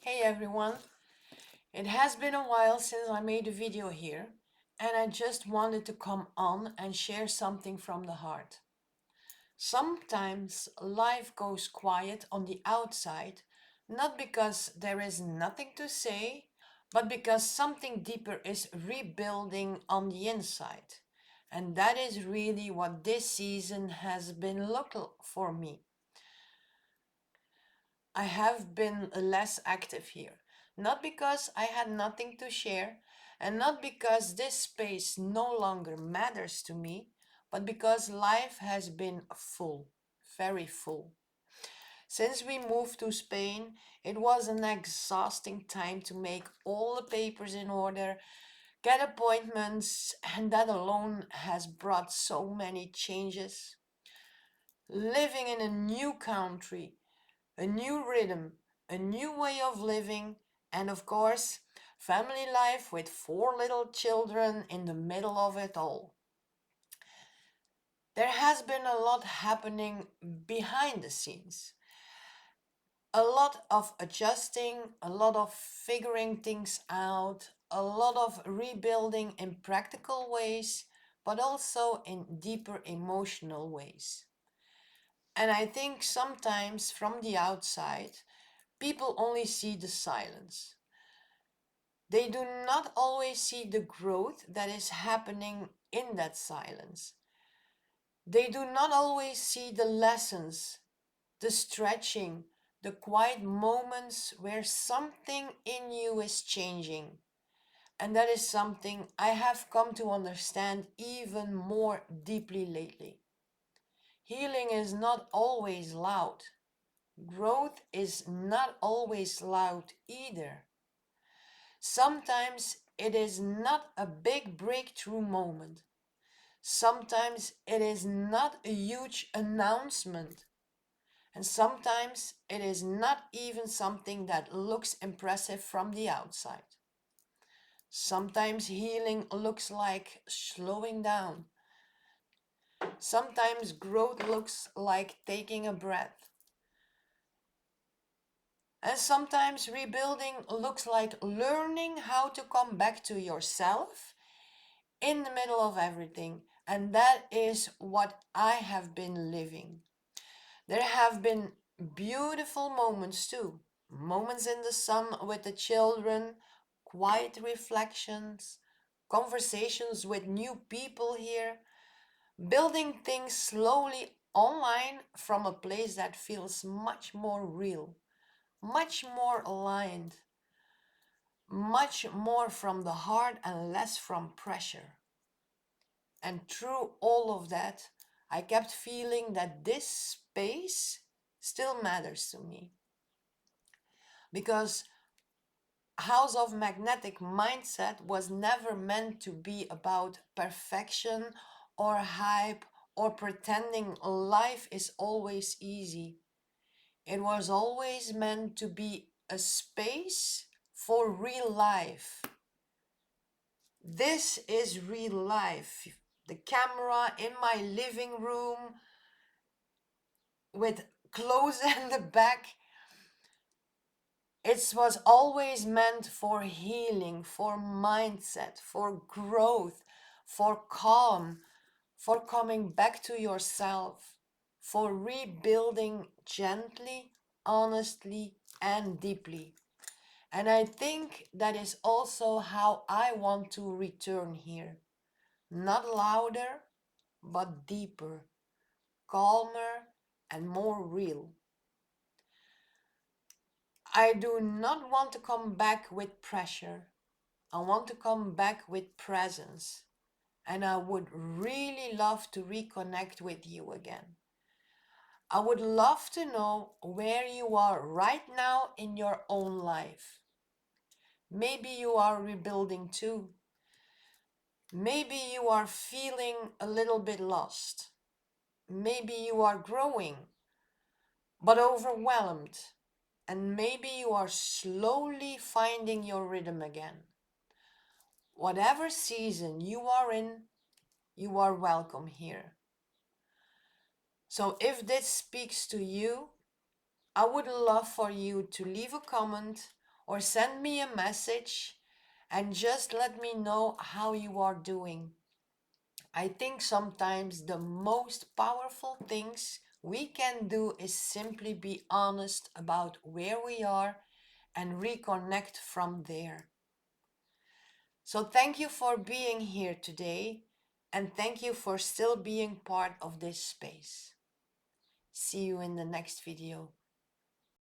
Hey everyone, it has been a while since I made a video here, and I just wanted to come on and share something from the heart. Sometimes life goes quiet on the outside, not because there is nothing to say, but because something deeper is rebuilding on the inside. And that is really what this season has been looking for me. I have been less active here. Not because I had nothing to share, and not because this space no longer matters to me, but because life has been full, very full. Since we moved to Spain, it was an exhausting time to make all the papers in order, get appointments, and that alone has brought so many changes. Living in a new country, a new rhythm, a new way of living, and of course, family life with four little children in the middle of it all. There has been a lot happening behind the scenes. A lot of adjusting, a lot of figuring things out, a lot of rebuilding in practical ways, but also in deeper emotional ways. And I think sometimes from the outside, people only see the silence. They do not always see the growth that is happening in that silence. They do not always see the lessons, the stretching, the quiet moments where something in you is changing. And that is something I have come to understand even more deeply lately. Healing is not always loud. Growth is not always loud either. Sometimes it is not a big breakthrough moment. Sometimes it is not a huge announcement. And sometimes it is not even something that looks impressive from the outside. Sometimes healing looks like slowing down. Sometimes growth looks like taking a breath. And sometimes rebuilding looks like learning how to come back to yourself in the middle of everything. And that is what I have been living. There have been beautiful moments too. Moments in the sun with the children, quiet reflections, conversations with new people here, building things slowly online from a place that feels much more real, much more aligned, much more from the heart and less from pressure. And through all of that, I kept feeling that this space still matters to me. Because House of Magnetic Mindset was never meant to be about perfection or hype or pretending life is always easy. It was always meant to be a space for real life. This is real life. The camera in my living room with clothes in the back. It was always meant for healing, for mindset, for growth, for calm, for coming back to yourself, for rebuilding gently, honestly, and deeply. And I think that is also how I want to return here. Not louder, but deeper, calmer, and more real. I do not want to come back with pressure. I want to come back with presence. And I would really love to reconnect with you again. I would love to know where you are right now in your own life. Maybe you are rebuilding too. Maybe you are feeling a little bit lost. Maybe you are growing, but overwhelmed. And maybe you are slowly finding your rhythm again. Whatever season you are in, you are welcome here. So if this speaks to you, I would love for you to leave a comment or send me a message and just let me know how you are doing. I think sometimes the most powerful things we can do is simply be honest about where we are and reconnect from there. So thank you for being here today, and thank you for still being part of this space. See you in the next video.